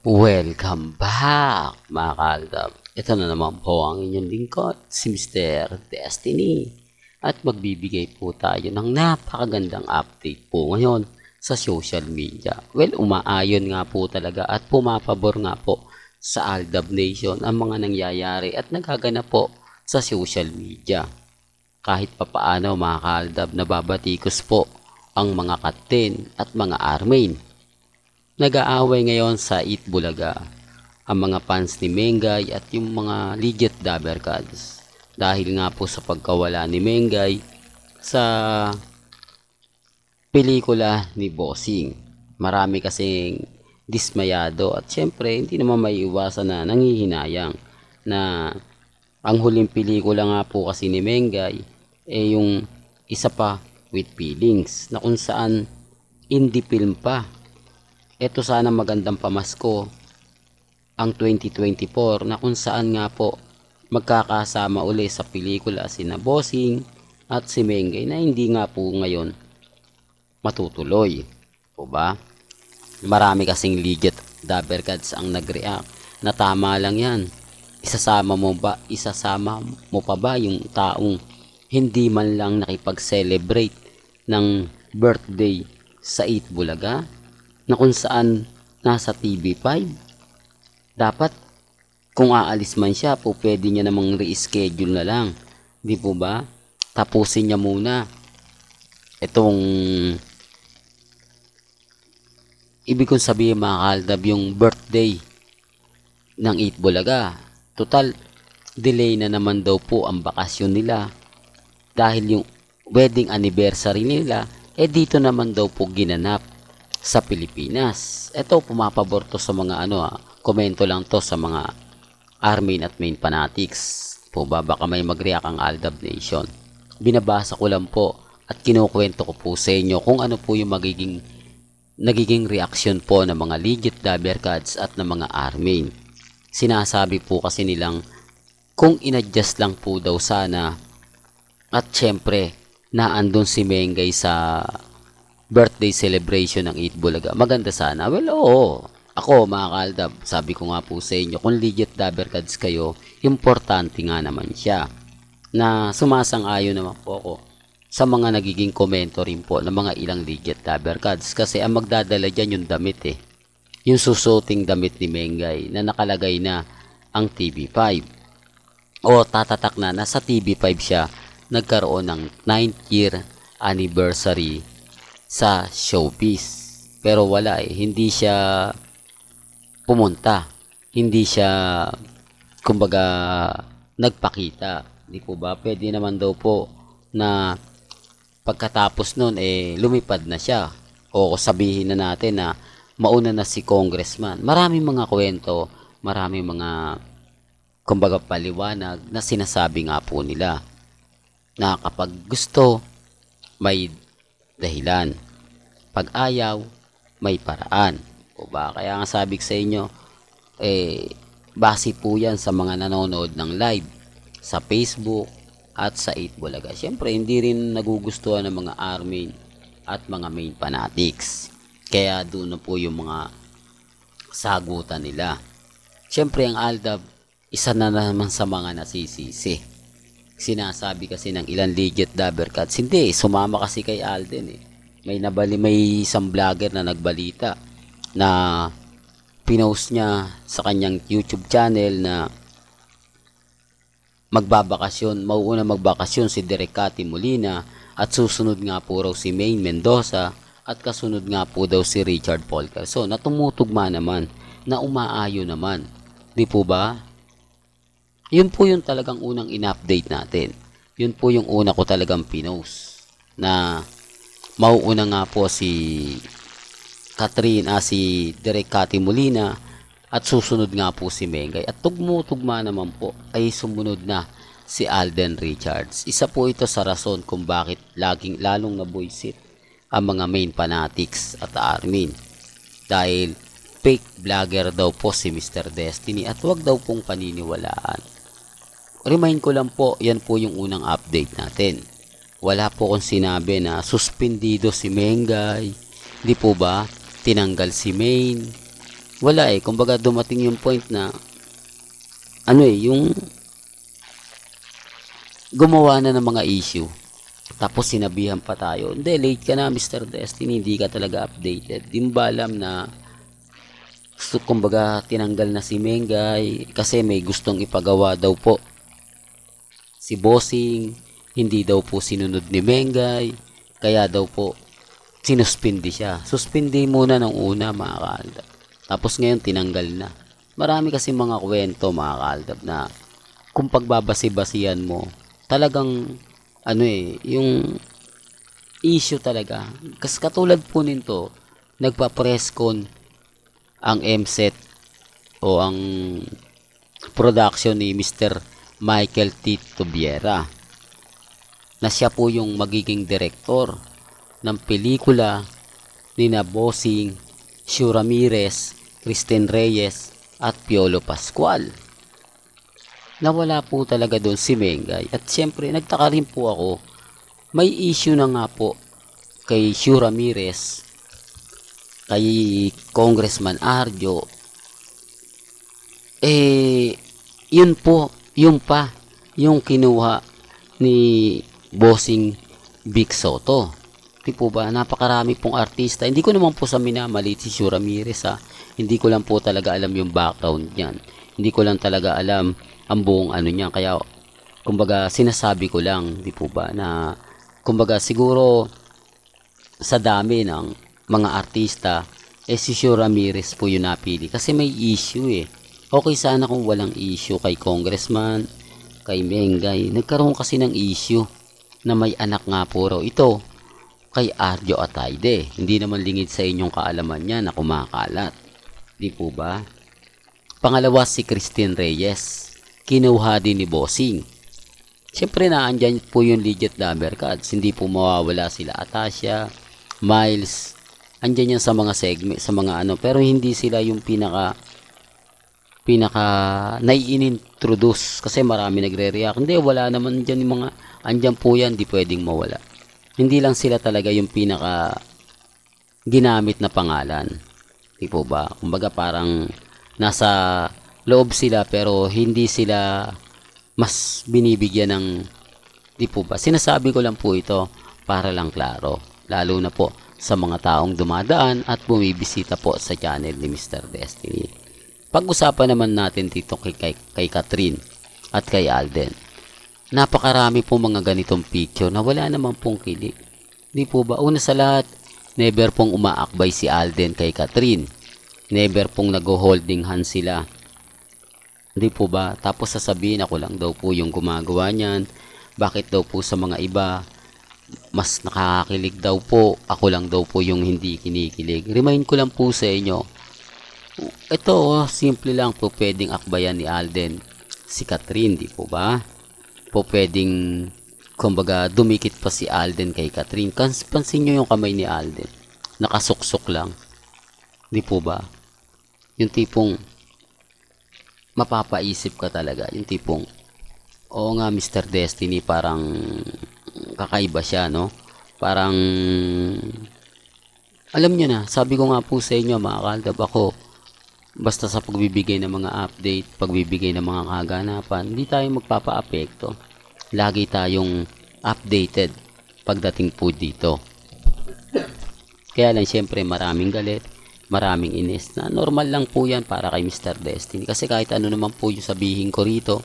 Welcome back, mga kaaldab. Ito na naman po ang inyong lingkod, si Mr. Destiny. At magbibigay po tayo ng napakagandang update po ngayon sa social media. Well, umaayon nga po talaga at pumapabor nga po sa Aldab Nation ang mga nangyayari at nagaganap po sa social media. Kahit papaano, mga kaaldab, nababatikos po ang mga captain at mga armain. Nag-aaway ngayon sa Itbulaga ang mga fans ni Mengay at yung mga legit Dabber Gods dahil nga po sa pagkawala ni Mengay sa pelikula ni Bossing. Marami kasing dismayado at syempre hindi naman maiiwasan na nanghihinayang na ang huling pelikula nga po kasi ni Mengay yung isa pa with feelings na kung saan indie film pa. Ito sana magandang pamasko ang 2024 na kung saan nga po magkakasama uli sa pelikula sina Bossing at si Mengay na hindi nga po ngayon matutuloy. O ba? Marami kasing legit Dabber Gods ang nag-react na tama lang yan. Isasama mo pa ba yung taong hindi man lang nakipag-celebrate ng birthday sa Itbulaga? Na kung saan nasa TV5, dapat kung aalis man siya po pwede niya namang reschedule na lang, di po ba? Tapusin niya muna itong ibig kong sabihin, mga kaaldab, yung birthday ng Itbulaga. Total delay na naman daw po ang bakasyon nila dahil yung wedding anniversary nila dito naman daw po ginanap sa Pilipinas. Ito, pumapabor to sa mga komento lang to sa mga army at main fanatics. Po ba, baka may mag-react ang Aldab Nation. Binabasa ko lang po at kinukwento ko po sa inyo kung ano po yung nagiging reaksyon po ng mga legit Dabber Gods at ng mga army. Sinasabi po kasi nilang kung inadjust lang po daw sana at syempre naandun si Mengay sa birthday celebration ng Itbulaga, maganda sana. Well, oo. Ako, mga kaaldab, sabi ko nga po sa inyo, kung legit Dabber Gods kayo, importante nga naman siya. Na sumasang-ayon naman po ako sa mga nagiging komento rin po ng mga ilang legit Dabber Gods. Kasi ang magdadala dyan yung damit yung susuting damit ni Mengay na nakalagay na ang TV5. O tatatak na, nasa TV5 siya, nagkaroon ng 9th year anniversary sa showbiz. Pero wala hindi siya pumunta. Hindi siya kumbaga nagpakita. Di po ba? Pwede naman daw po na pagkatapos nun lumipad na siya. O sabihin na natin na mauna na si congressman. Maraming mga kwento, maraming mga kumbaga paliwanag na sinasabi nga po nila na kapag gusto may dahilan. Pag ayaw, may paraan. O ba? Kaya nga sabi ko sa inyo, base po yan sa mga nanonood ng live sa Facebook at sa Itbulaga. Siyempre, hindi rin nagugustuhan ng mga army at mga main fanatics. Kaya doon na po yung mga sagutan nila. Siyempre, ang Aldab, isa na naman sa mga nasisisi. Sinasabi kasi ng ilang legit Dabber Gods, hindi, sumama kasi kay Alden may isang vlogger na nagbalita na pinost niya sa kanyang YouTube channel na mauuna magbakasyon si Derek Cathy Molina at susunod nga po raw si Maine Mendoza at kasunod nga po daw si Richard Paul Carson na tumutugma naman, na umaayo naman. Di po ba? Yun po yung talagang unang in-update natin. Yun po yung una ko talagang pinost na mauuna nga po si si Derek Cathy Molina at susunod nga po si Mengay. At tugmo-tugma naman po ay sumunod na si Alden Richards. Isa po ito sa rason kung bakit lalong nabuisit ang mga main fanatics at army. Dahil fake vlogger daw po si Mr. Destiny at wag daw pong paniniwalaan. Remind ko lang po, yan po yung unang update natin. Wala po kong sinabi na suspendido si Mengay. Di po ba? Tinanggal si Maine. wala eh. Kumbaga dumating yung point na yung gumawa na ng mga issue. Tapos sinabihan pa tayo, hindi, late ka na Mr. Destiny, hindi ka talaga updated. Di mo ba alam na kumbaga tinanggal na si Mengay kasi may gustong ipagawa daw po si Bossing, hindi daw po sinunod ni Mengay, kaya daw po sinuspindi siya. Suspindi muna ng una, mga kaaldab. Tapos ngayon tinanggal na. Marami kasi mga kwento, mga kaaldab, na kung pagbabasi-basihan mo, talagang yung issue talaga. Kasi katulad po nito, nagpa-press con ang MSET o ang production ni Mr. Michael T. Tubiera na siya po yung magiging director ng pelikula ni na Bossing, Shu Ramirez, Kristen Reyes at Piolo Pascual. Nawala po talaga doon si Mengay. At syempre, nagtaka rin po ako. May issue na nga po kay Shu Ramirez, kay Congressman Arjo. Yung kinuha ni Bossing Vic Soto. Di po ba? Napakarami pong artista. Hindi ko naman po sa minamalit si Shu Ramirez ha. Hindi ko lang po talaga alam yung background niyan. Hindi ko lang talaga alam ang buong niya. Kaya, kumbaga, sinasabi ko lang, di po ba, na, kumbaga, siguro, sa dami ng mga artista, si Shu Ramirez po yung napili. Kasi may issue eh. Okay sana kung walang issue kay Congressman, kay Mengay. Nagkaroon kasi ng issue na may anak nga po raw ito kay Arjo Atayde. Hindi naman lingid sa inyong kaalaman niya na kumakalat. Di po ba? Pangalawa, si Kristen Reyes. Kinuha din ni Bossing. Siyempre naandyan po yung legit number cards. Hindi po mawawala sila Atasha, Miles. Andyan yan sa mga segment, sa mga pero hindi sila yung pinaka nai-introduce kasi marami nagre-react. Hindi, wala naman dyan yung mga, andyan po yan, di pwedeng mawala. Hindi lang sila talaga yung pinaka ginamit na pangalan. Di po ba? Kumbaga parang nasa loob sila pero hindi sila mas binibigyan ng, di po ba? Sinasabi ko lang po ito para lang klaro. Lalo na po sa mga taong dumadaan at bumibisita po sa channel ni Mr. Destiny. Pag-usapan naman natin dito kay Catherine at kay Alden. Napakarami po mga ganitong picture na wala naman pong kilig. Di po ba? Una sa lahat, never pong umaakbay si Alden kay Catherine. Never pong nag-holding hands sila. Di po ba? Tapos sasabihin ako lang daw po yung gumagawa niyan. Bakit daw po sa mga iba mas nakakakilig daw po, ako lang daw po yung hindi kinikilig. Remind ko lang po sa inyo, ito simple lang po pwedeng akbayan ni Alden si Catherine, di po ba? Po pwedeng, kumbaga, dumikit pa si Alden kay Catherine. Pansin nyo yung kamay ni Alden, nakasuksok lang, di po ba? Yung tipong mapapaisip ka talaga, yung tipong oo nga Mr. Destiny, parang kakaiba siya, no? Parang alam nyo na, sabi ko nga po sa inyo mga kaaldab, ako basta sa pagbibigay ng mga update, pagbibigay ng mga kaganapan, hindi tayo magpapa-apekto. Lagi tayong updated pagdating po dito. Kaya lang syempre maraming galit, maraming inis na normal lang po yan para kay Mr. Destiny. Kasi kahit ano naman po yung sabihin ko rito,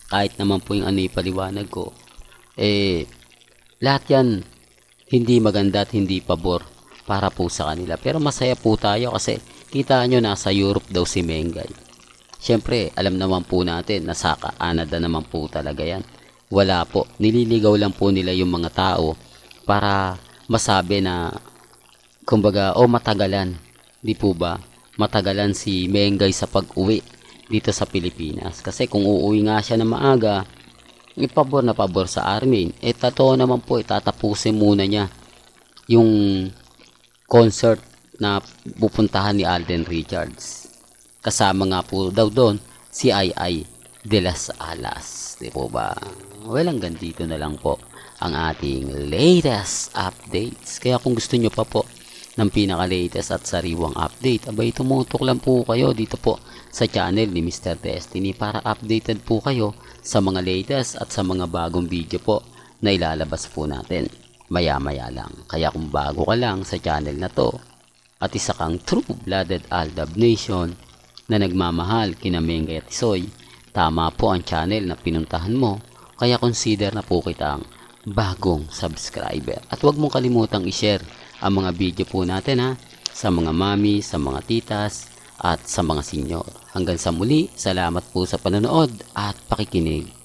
kahit naman po yung ipaliwanag ko, lahat yan hindi maganda at hindi pabor para po sa kanila. Pero masaya po tayo kasi kita nyo nasa Europe daw si Mengay. Siyempre, alam naman po natin na sa Canada naman po talaga yan. Wala po. Nililigaw lang po nila yung mga tao para masabi na kumbaga, matagalan. Di po ba? Matagalan si Mengay sa pag-uwi dito sa Pilipinas. Kasi kung uuwi nga siya na maaga, pabor na pabor sa Armin. Totoo naman po, tatapusin muna niya yung concert na pupuntahan ni Alden Richards. Kasama nga po daw doon si Ai de las Alas. Di po ba? Well, hanggang dito na lang po ang ating latest updates. Kaya kung gusto nyo pa po ng pinaka-latest at sariwang update, abay tumutok lang po kayo dito po sa channel ni Mr. Destiny para updated po kayo sa mga latest at sa mga bagong video po na ilalabas po natin maya-maya lang. Kaya kung bago ka lang sa channel na to at isa kang true-blooded Aldab Nation na nagmamahal kina Mengay at Isoy, tama po ang channel na pinuntahan mo, kaya consider na po kitang bagong subscriber. At huwag mong kalimutang i-share ang mga video po natin sa mga mami, sa mga titas at sa mga senior. Hanggang sa muli, salamat po sa panonood at pakikinig.